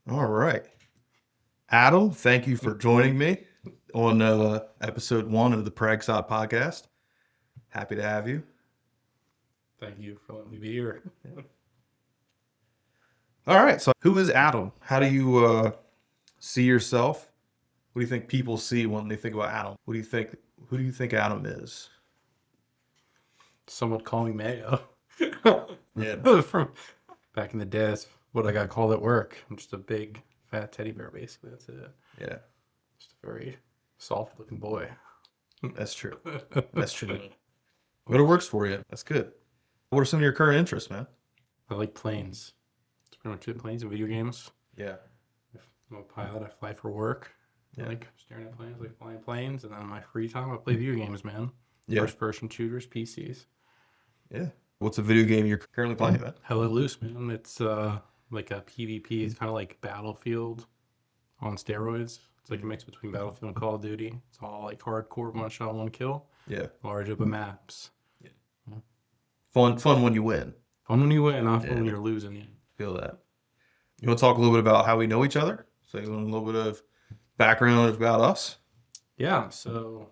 All right. Adam, thank you for joining me on episode 1 of the Pragsot Podcast. Happy to have you. Thank you for letting me be here. All right. So, who is Adam? How do you see yourself? What do you think people see when they think about Adam? What do you think? Who do you think Adam is? Some would call me Mayo. Yeah. From back in the days, what I got called at work. I'm just a big, fat teddy bear, basically. That's it. Yeah. Just a very soft-looking boy. That's true. That's true. But it works for you. That's good. What are some of your current interests, man? I like planes. It's pretty much it. Planes and video games. Yeah. I'm a pilot. I fly for work. Yeah. I like staring at planes, like flying planes. And then in my free time, I play video games, man. Yeah. First-person shooters, PCs. Yeah. What's a video game you're currently playing, man? Hella Loose, man. It's like a PvP. It's kind of like Battlefield on steroids. It's like a mix between Battlefield and Call of Duty. It's all like hardcore, one shot, one kill. Yeah. Large open maps. Fun when you win. Fun when you win, not fun when you're losing. Yeah. Feel that. You want to talk a little bit about how we know each other? So you want a little bit of background about us? Yeah, so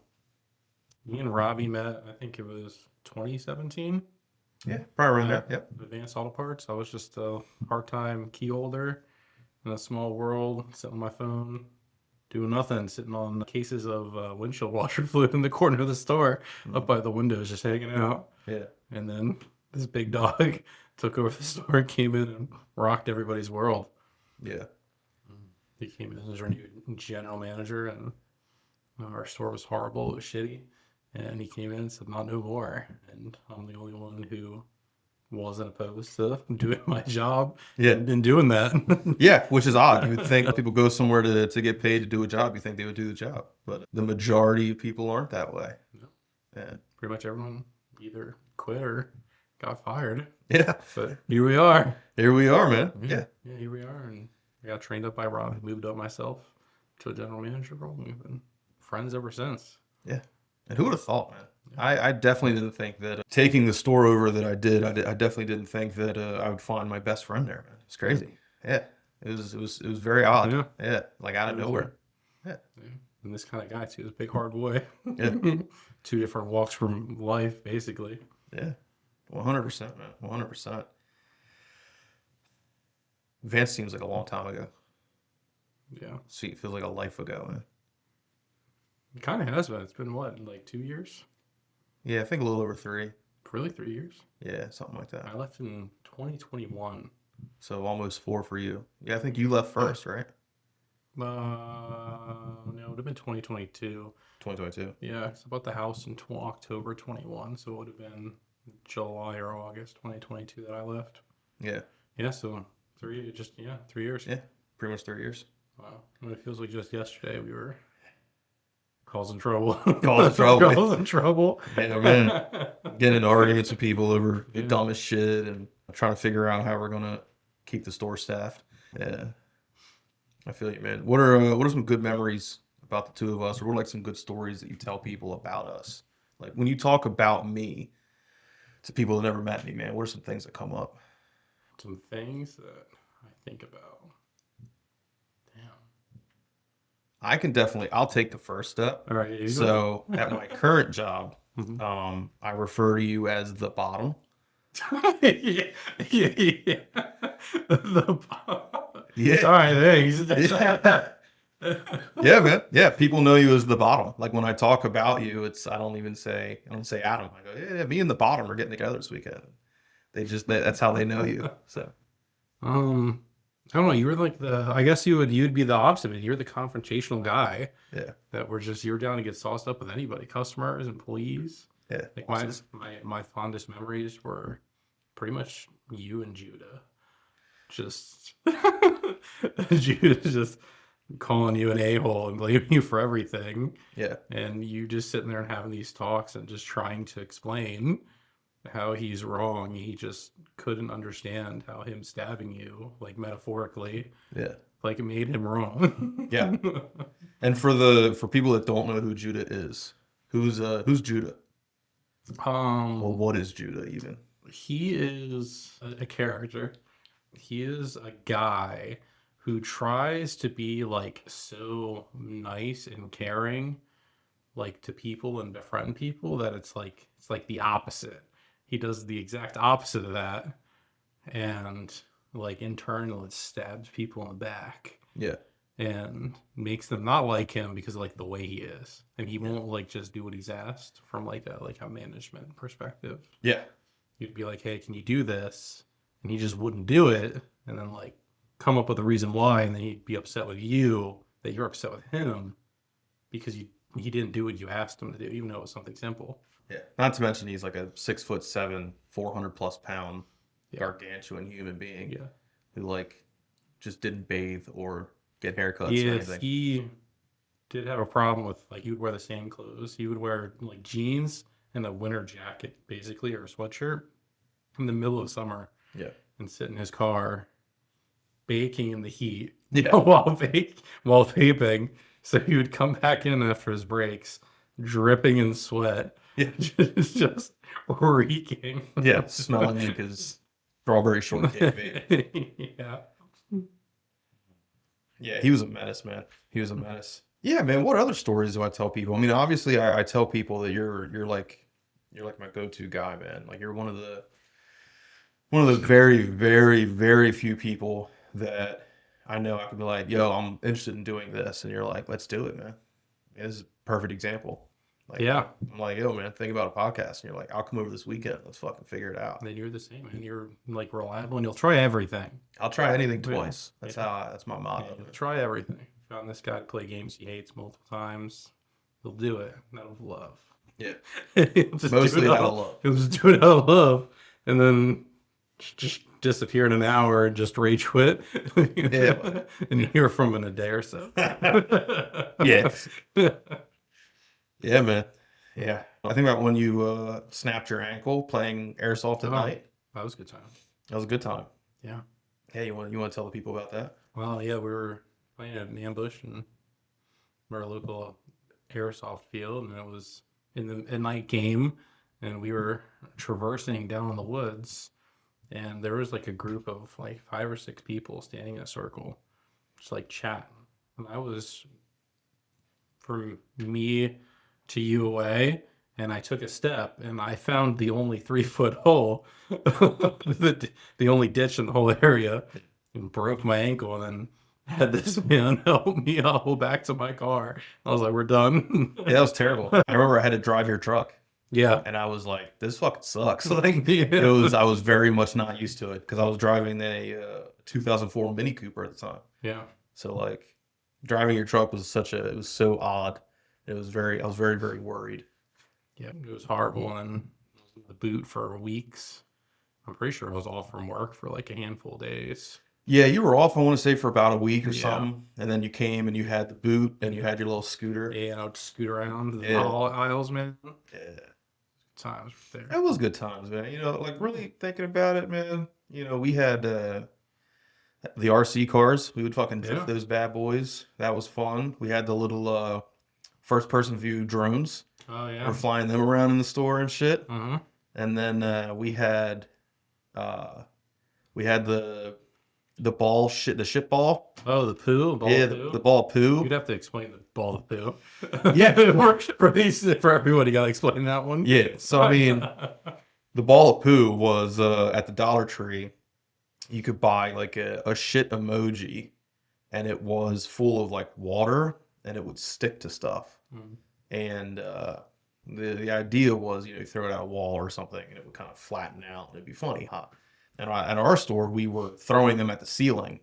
me and Robbie met, I think it was 2017. Yeah, probably around there. Yep. Advanced Auto Parts. I was just a part-time key holder in a small world, sitting on my phone, doing nothing, sitting on cases of windshield washer fluid in the corner of the store, up by the windows, just hanging out. Yeah. And then this big dog took over the store and came in and rocked everybody's world. Yeah. He came in as our new general manager, and our store was horrible. It was shitty. And he came in and said, not no more. And I'm the only one who wasn't opposed to doing my job and doing that. Yeah, which is odd. You would think people go somewhere to get paid to do a job. You think they would do the job. But the majority of people aren't that way. No. Yeah. Pretty much everyone either quit or got fired. Yeah. But here we are. Here we are, man. Yeah. Yeah, here we are. And I got trained up by Rob. Moved up myself to a general manager role. We've been friends ever since. Yeah. And who would have thought, man? I definitely didn't think that taking the store over that I did, I definitely didn't think that I would find my best friend there, man. It's crazy. Yeah. It was very odd. Yeah. Like out of nowhere. Yeah. And this kind of guy too, is a big hard boy. Yeah. 2 different walks from life, basically. Yeah. 100%, man. 100%. Vance seems like a long time ago. Yeah. See, it feels like a life ago, man. It kind of has been. It's been what, like 2 years? Yeah, I think a little over 3. Really, 3 years? Yeah, something like that. I left in 2021. So almost 4 for you. Yeah, I think you left first, right? No, it would have been 2022. 2022. Yeah, it's about the house in October 21, so it would have been July or August 2022 that I left. Yeah. Yeah, so 3 years. Yeah, pretty much 3 years. Wow. I mean, it feels like just yesterday we were causing trouble. Causing trouble. Yeah, man. Getting into arguments with people over the dumbest shit and trying to figure out how we're gonna keep the store staffed. Yeah. I feel you, man. What are some good memories about the two of us, or what are like some good stories that you tell people about us? Like when you talk about me to people that never met me, man, what are some things that come up? Some things that I think about. I'll take the first step. All right. So at my current job, I refer to you as the bottom. yeah. The bottom. Yeah. All right. Thanks. Yeah, man. Yeah, people know you as the bottom. Like when I talk about you, I don't say Adam. I go, yeah, me and the bottom are getting together this weekend. That's how they know you. So, I don't know. You were like I guess you'd be the opposite. You're the confrontational guy. Yeah. That you're down to get sauced up with anybody, customers, employees. Yeah. Like my fondest memories were pretty much you and Judah. Just Judah just calling you an a-hole and blaming you for everything. Yeah. And you just sitting there and having these talks and just trying to explain how he's wrong. He just couldn't understand how him stabbing you, like metaphorically, like it made him wrong. Yeah. And for people that don't know who Judah is, who's Judah? Well, what is Judah even? He is a character. He is a guy who tries to be like so nice and caring, like to people and befriend people, that it's like the opposite. He does the exact opposite of that, and like in turn it stabs people in the back Yeah. and makes them not like him because of like the way he is, and he won't like just do what he's asked from like a management perspective. Yeah. You'd be like, hey, can you do this? And he just wouldn't do it, and then like come up with a reason why, and then he'd be upset with you that you're upset with him because he didn't do what you asked him to do, even though it was something simple. Yeah. Not to mention he's like a 6'7", 400+ pound gargantuan human being. Yeah. Who like just didn't bathe or get haircuts or Yes, anything. he did have a problem with like he would wear the same clothes. He would wear like jeans and a winter jacket, basically, or a sweatshirt in the middle of summer. Yeah. And sit in his car baking in the heat Yeah. while vaping. So he would come back in after his breaks, dripping in sweat. Yeah. just reeking. Yeah. Smelling like his strawberry shortcake vape. Yeah. Yeah, he was a menace, man. He was a menace. Yeah, man. What other stories do I tell people? I mean, obviously, I tell people that you're like my go-to guy, man. Like you're one of those very, very, very few people that I know I could be like, yo, I'm interested in doing this, and you're like, let's do it, man. This is a perfect example. Like, Yeah. I'm like, yo, man, think about a podcast, and you're like, I'll come over this weekend. Let's fucking figure it out. And then you're the same, and you're like reliable, and you'll try everything. I'll try anything twice. That's that's my motto. Yeah, try everything. Found this guy to play games he hates multiple times. He'll do it out of love. Yeah. Just Mostly out of love. He'll just do it out of love, and then just disappear in an hour and just rage quit. Yeah. And you hear from him in a day or so. Yeah. Yeah, man. Yeah. I think about when you snapped your ankle playing airsoft at night. That was a good time. That was a good time. Yeah. Hey, you want to tell the people about that? Well, yeah, we were playing at an ambush in our local airsoft field, and it was in the night game, and we were traversing down in the woods, and there was like a group of like 5 or 6 people standing in a circle, just like chatting. And I was from me to you away, and I took a step, and I found the only 3-foot hole, the only ditch in the whole area, and broke my ankle, and then had this man help me hobble back to my car. I was like, we're done. Yeah, that was terrible. I remember I had to drive your truck. Yeah. And I was like, this fucking sucks. Like, I was very much not used to it because I was driving a 2004 Mini Cooper at the time. Yeah. So like driving your truck was it was so odd. I was very, very worried. Yeah, it was horrible. And the boot for weeks. I'm pretty sure I was off from work for like a handful of days. Yeah, you were off, I want to say, for about a week or something. And then you came and you had the boot and you had your little scooter. Yeah, and I would scoot around the aisles, man. Yeah. Times there. That was good times, man. You know, like really thinking about it, man. You know, we had the RC cars. We would fucking drift those bad boys. That was fun. We had the little first-person view drones. Oh, yeah. We're flying them around in the store and shit. Uh-huh. And then we had the ball shit, the shit ball. Oh, the poo? The ball poo. You'd have to explain the ball of poo. Yeah. for everyone, you got to explain that one. Yeah. So, I mean, the ball of poo was at the Dollar Tree. You could buy like a shit emoji, and it was full of like water, and it would stick to stuff. Mm. And the idea was, you throw it at a wall or something, and it would kind of flatten out. It'd be funny, huh? And at our store, we were throwing them at the ceiling,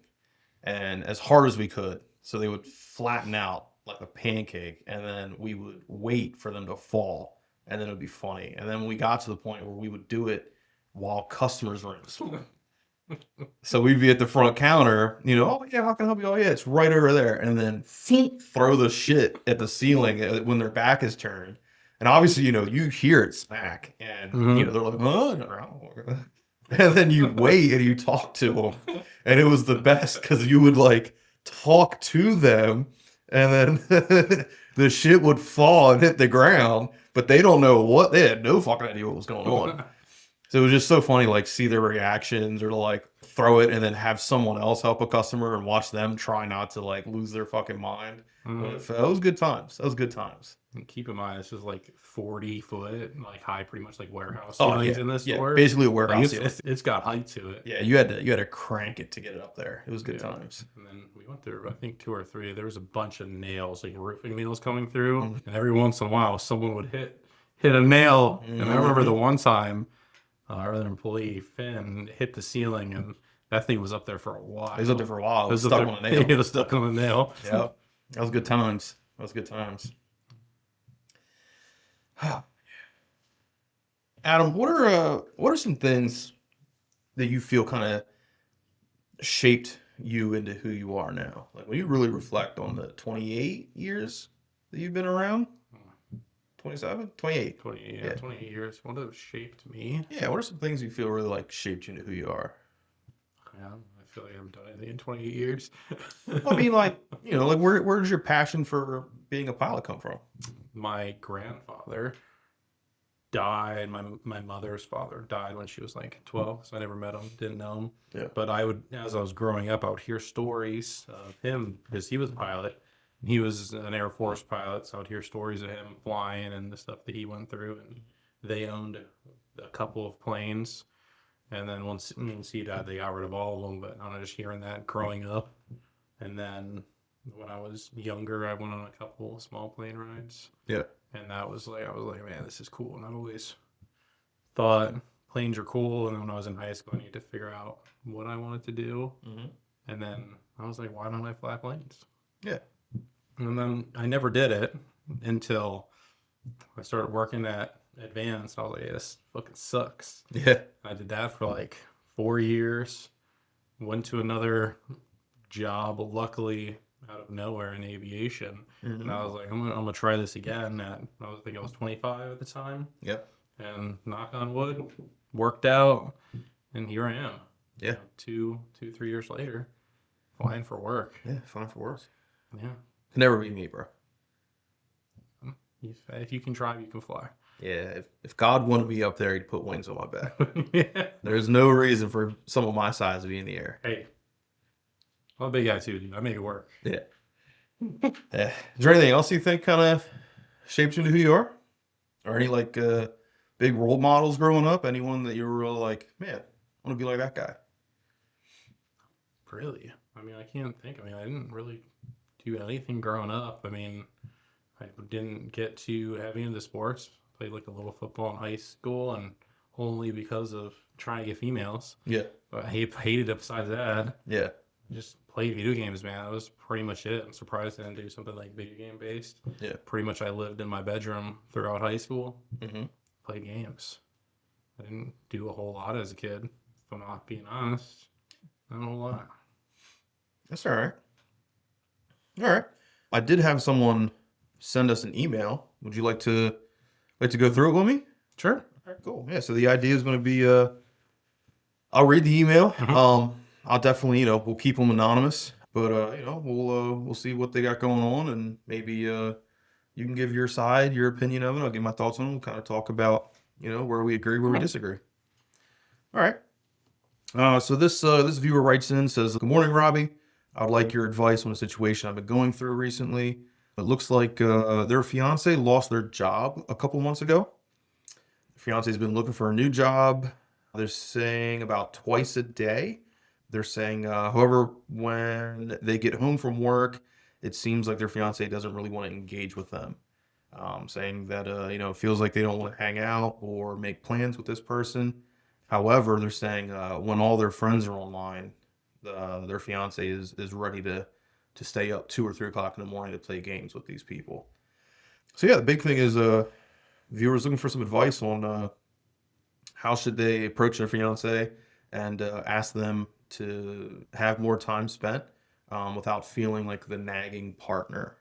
and as hard as we could, so they would flatten out like a pancake, and then we would wait for them to fall, and then it would be funny. And then we got to the point where we would do it while customers were in the store. So we'd be at the front counter, oh yeah, how can I help you? Oh yeah, it's right over there. And then throw the shit at the ceiling when their back is turned. And obviously, you hear it smack, and they're like, oh, no. And then you wait and you talk to them, and it was the best because you would like talk to them, and then the shit would fall and hit the ground, but they don't know they had no fucking idea what was going on. So it was just so funny, like see their reactions or to like throw it and then have someone else help a customer and watch them try not to like lose their fucking mind. It was good times. That was good times. And keep in mind, this is like 40-foot, like high, pretty much like warehouse Oh, ceilings yeah. in this Yeah, store. basically a Like, warehouse. it's got height to it. Yeah, you had to crank it to get it up there. It was good times. And then we went through, I think 2 or 3. There was a bunch of nails, like roofing nails coming through, and every once in a while, someone would hit a nail. And I remember the one time, our other employee Finn hit the ceiling, and that thing was up there for a while. It was up there for a while. It was stuck stuck on a nail. It was stuck on a nail. Yeah, that was good times. That was good times. Adam, what are some things that you feel kind of shaped you into who you are now? Like when you really reflect on the 28 years that you've been around, 27, 28. 28 years. What have shaped me? Yeah, what are some things you feel really like shaped you into who you are? Yeah, I feel like I haven't done anything in 28 years. I mean, like, you know, like where does your passion for being a pilot come from? My grandfather died. My mother's father died when she was like 12, so I never met him, didn't know him. Yeah. But I would, as I was growing up, I would hear stories of him because he was a pilot. He was an Air Force pilot, so I would hear stories of him flying and the stuff that he went through. And they owned a couple of planes. And then once he died, they got rid of all of them. But I was just hearing that growing up. And then when I was younger, I went on a couple of small plane rides. Yeah. And that was like, I was like, man, this is cool. And I've always thought planes are cool. And then when I was in high school, I needed to figure out what I wanted to do. Mm-hmm. And then I was like, why don't I fly planes? Yeah. And then I never did it until I started working at Advanced. I was like, yeah, this fucking sucks. Yeah. I did that for like 4 years. Went to another job, luckily out of nowhere in aviation. Mm-hmm. And I was like, I'm gonna try this again. I think I was 25 at the time. Yep. And knock on wood, worked out, and here I am. Yeah. 3 years later, flying for work. Yeah, flying for work. Yeah. Can never be me, bro. If you can drive, you can fly. Yeah, if God wanted me up there, he'd put wings on my back. Yeah. There's no reason for someone my size to be in the air. Hey, I'm a big guy too, dude. I make it work. Yeah. Is there anything else you think kind of shaped you into who you are? Or any like big role models growing up? Anyone that you were really like, man, I want to be like that guy? Really? I mean, I can't think. I mean, I didn't really do anything growing up. I mean, I didn't get too heavy into sports. Played like a little football in high school, and only because of trying to get females. Yeah. But I hated it besides that. Yeah. Just played video games, man. That was pretty much it. I'm surprised I didn't do something like video game based. Yeah. Pretty much I lived in my bedroom throughout high school. Mm-hmm. Played games. I didn't do a whole lot as a kid. If I'm not being honest, not a whole lot. That's all right. All right. I did have someone send us an email. Would you like to go through it with me? Sure. All right, cool. Yeah. So the idea is going to be, I'll read the email. Mm-hmm. I'll definitely, we'll keep them anonymous, but we'll see what they got going on, and maybe you can give your side, your opinion of it. I'll give my thoughts on it. We'll kind of talk about, where we agree, where we disagree. All right. So this viewer writes in, says, "Good morning, Robbie. I'd like your advice on a situation I've been going through recently. It looks like their fiance lost their job a couple months ago. The fiance's been looking for a new job. They're saying about twice a day. They're saying, however, when they get home from work, it seems like their fiance doesn't really want to engage with them. Saying that, it feels like they don't want to hang out or make plans with this person. However, they're saying when all their friends are online, their fiance is ready to stay up 2 or 3 o'clock in the morning to play games with these people. So yeah, the big thing is viewers looking for some advice on how should they approach their fiance and ask them to have more time spent without feeling like the nagging partner.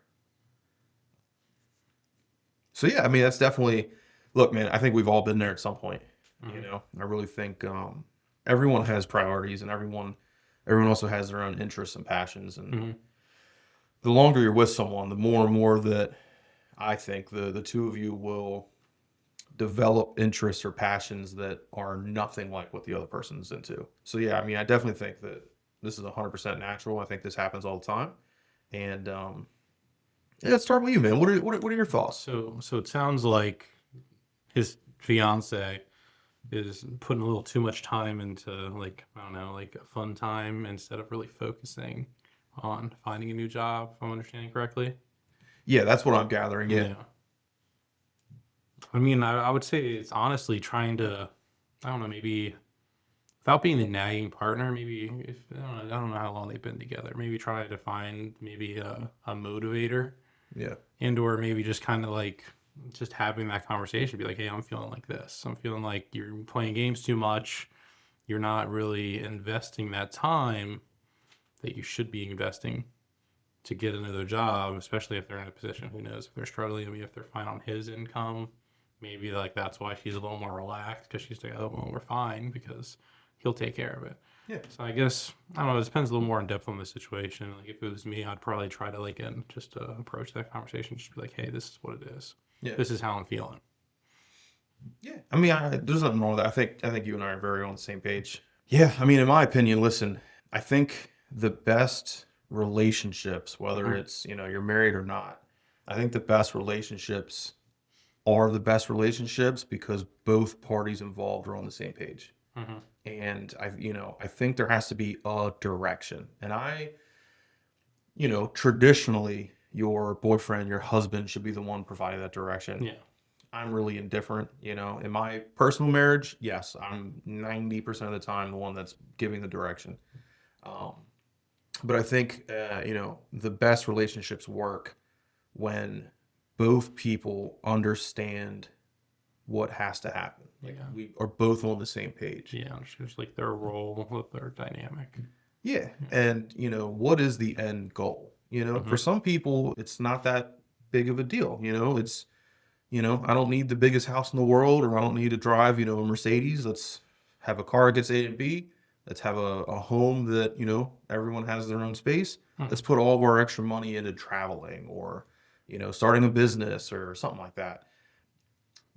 So yeah, I mean, that's definitely, look, man, I think we've all been there at some point. Mm-hmm. I really think everyone has priorities, and everyone also has their own interests and passions. And mm-hmm. the longer you're with someone, the more and more that I think the two of you will develop interests or passions that are nothing like what the other person's into. So yeah, I mean, I definitely think that this is 100% natural. I think this happens all the time. And yeah, let's start with you, man. What are your thoughts? So it sounds like his fiance is putting a little too much time into, like, I don't know, like a fun time instead of really focusing on finding a new job, if I'm understanding correctly. Yeah, that's what I'm gathering. Yeah. I mean, I would say it's honestly trying to, I don't know, maybe without being the nagging partner, maybe if I don't know how long they've been together, maybe try to find maybe a motivator, Yeah. and or maybe just kind of like just having that conversation, be like, hey, I'm feeling like this. I'm feeling like you're playing games too much. You're not really investing that time that you should be investing to get another job, especially if they're in a position, who knows, if they're struggling, I mean, if they're fine on his income, maybe like that's why she's a little more relaxed, because she's like, oh, well, we're fine because he'll take care of it. Yeah. So I guess, I don't know, it depends a little more in depth on the situation. Like if it was me, I'd probably try to like just to approach that conversation, just be like, hey, this is what it is. Yeah. This is how I'm feeling. Yeah. I mean, there's nothing wrong with that. I think you and I are very on the same page. Yeah. I mean, in my opinion, listen, I think the best relationships, whether it's, you're married or not, I think the best relationships are the best relationships because both parties involved are on the same page. And I think there has to be a direction. And traditionally your boyfriend, your husband should be the one providing that direction. Yeah. I'm really indifferent, in my personal marriage. Yes, I'm 90% of the time the one that's giving the direction. But I think, the best relationships work when both people understand what has to happen. Like we are both on the same page. Yeah, it's just like their role, with their dynamic. Yeah. And, what is the end goal? For some people, it's not that big of a deal. It's, I don't need the biggest house in the world, or I don't need to drive, a Mercedes. Let's have a car that gets A and B. Let's have a home that, everyone has their own space. Let's put all of our extra money into traveling or, starting a business or something like that.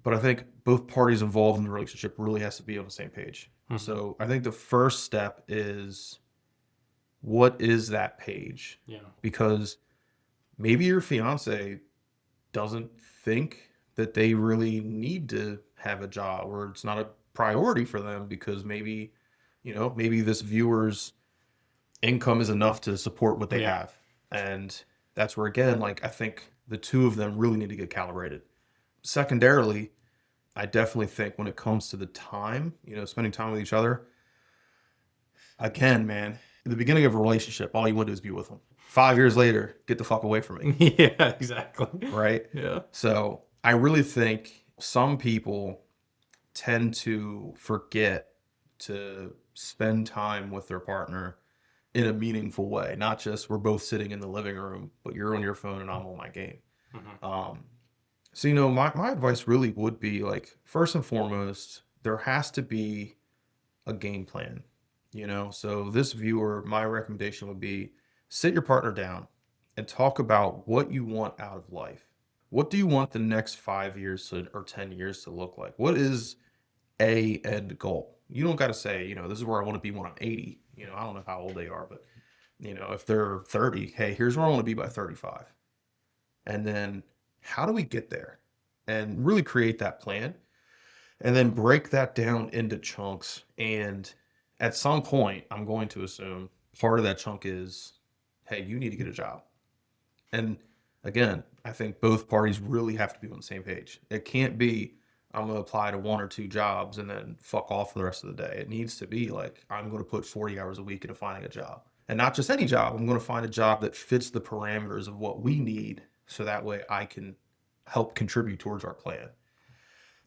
But I think both parties involved in the relationship really has to be on the same page. So I think the first step is, what is that page? Yeah. Because maybe your fiance doesn't think that they really need to have a job, or it's not a priority for them because maybe this viewer's income is enough to support what they have. And that's where, again, like, I think the two of them really need to get calibrated. Secondarily, I definitely think when it comes to the time, spending time with each other, again, man, in the beginning of a relationship, all you want to do is be with them. 5 years later, get the fuck away from me. Yeah, exactly. Right? Yeah. So I really think some people tend to forget to spend time with their partner in a meaningful way. Not just we're both sitting in the living room, but you're on your phone and I'm on my game. So, my advice really would be, like, first and foremost, there has to be a game plan. So this viewer, my recommendation would be, sit your partner down and talk about what you want out of life. What do you want the next 5 years or 10 years to look like? What is a end goal? You don't got to say, this is where I want to be when I'm 80. I don't know how old they are, but, if they're 30, hey, here's where I want to be by 35. And then how do we get there? And really create that plan and then break that down into chunks. And at some point, I'm going to assume part of that chunk is, hey, you need to get a job. And again, I think both parties really have to be on the same page. It can't be, I'm going to apply to 1 or 2 jobs and then fuck off for the rest of the day. It needs to be like, I'm going to put 40 hours a week into finding a job. And not just any job. I'm going to find a job that fits the parameters of what we need, so that way I can help contribute towards our plan.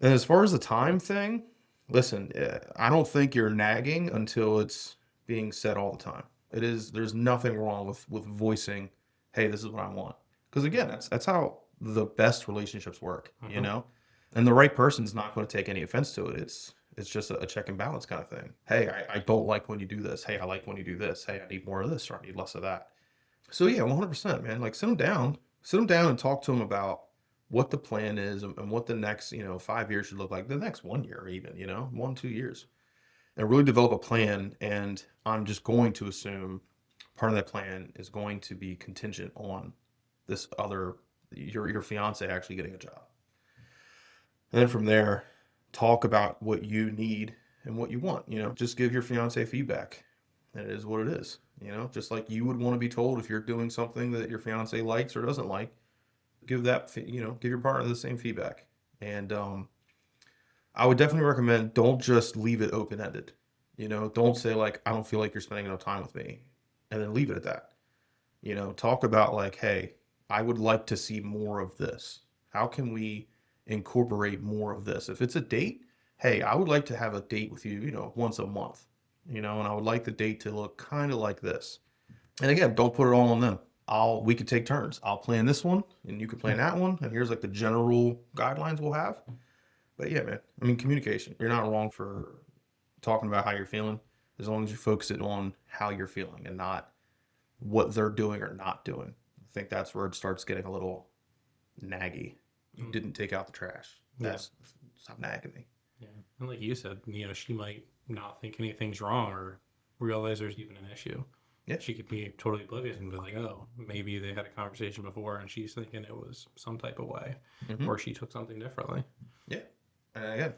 And as far as the time thing, listen, I don't think you're nagging until it's being said all the time. There's nothing wrong with voicing, hey, this is what I want. Because again, that's how the best relationships work, And the right person's not going to take any offense to it. It's just a check and balance kind of thing. Hey, I don't like when you do this. Hey, I like when you do this. Hey, I need more of this, or I need less of that. So yeah, 100%, man. Like, sit them down and talk to them about what the plan is and what the next, 5 years should look like, the next 1 year even, 1, 2 years, and really develop a plan. And I'm just going to assume part of that plan is going to be contingent on this other, your fiance actually getting a job. And then from there, talk about what you need and what you want. Just give your fiance feedback. And it is what it is. Just like you would want to be told if you're doing something that your fiance likes or doesn't like, give your partner the same feedback. And I would definitely recommend, don't just leave it open-ended. Don't say like, I don't feel like you're spending enough time with me, and then leave it at that. Talk about like, hey, I would like to see more of this. How can we incorporate more of this? If it's a date, hey, I would like to have a date with you, once a month, and I would like the date to look kind of like this. And again, don't put it all on them. We could take turns. I'll plan this one and you could plan that one. And here's like the general guidelines we'll have. But yeah, man, I mean, communication. You're not wrong for talking about how you're feeling, as long as you focus it on how you're feeling and not what they're doing or not doing. I think that's where it starts getting a little naggy. You didn't take out the trash. Stop nagging me. Yeah. And like you said, she might not think anything's wrong or realize there's even an issue. Yeah. She could be totally oblivious and be like, oh, maybe they had a conversation before and she's thinking it was some type of way, or she took something differently. Yeah. And again,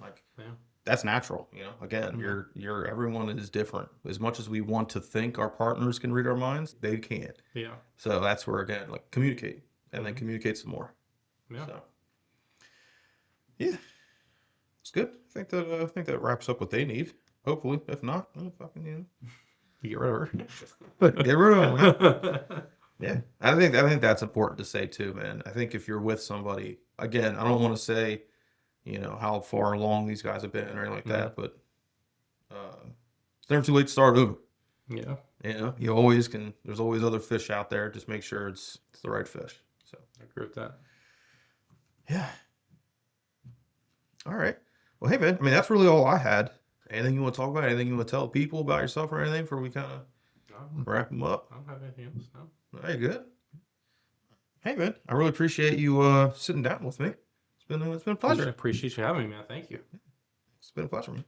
that's natural. Again, everyone is different. As much as we want to think our partners can read our minds, they can't. Yeah. So that's where, again, like, communicate and then communicate some more. Yeah. So, yeah, it's good. I think that wraps up what they need. Hopefully, if not, fucking You get rid of her. Get rid of them. Yeah, I think that's important to say too, man. I think if you're with somebody, again, I don't want to say, how far along these guys have been or anything like that, but it's never too late to start over. Yeah. You always can. There's always other fish out there. Just make sure it's the right fish. So I agree with that. Yeah. All right. Well, hey, man. I mean, that's really all I had. Anything you want to talk about? Anything you want to tell people about yourself or anything before we kind of wrap them up? I don't have anything else. No. All right, good. Hey, man. I really appreciate you sitting down with me. It's been a pleasure. I appreciate you having me, man. Thank you. It's been a pleasure, man.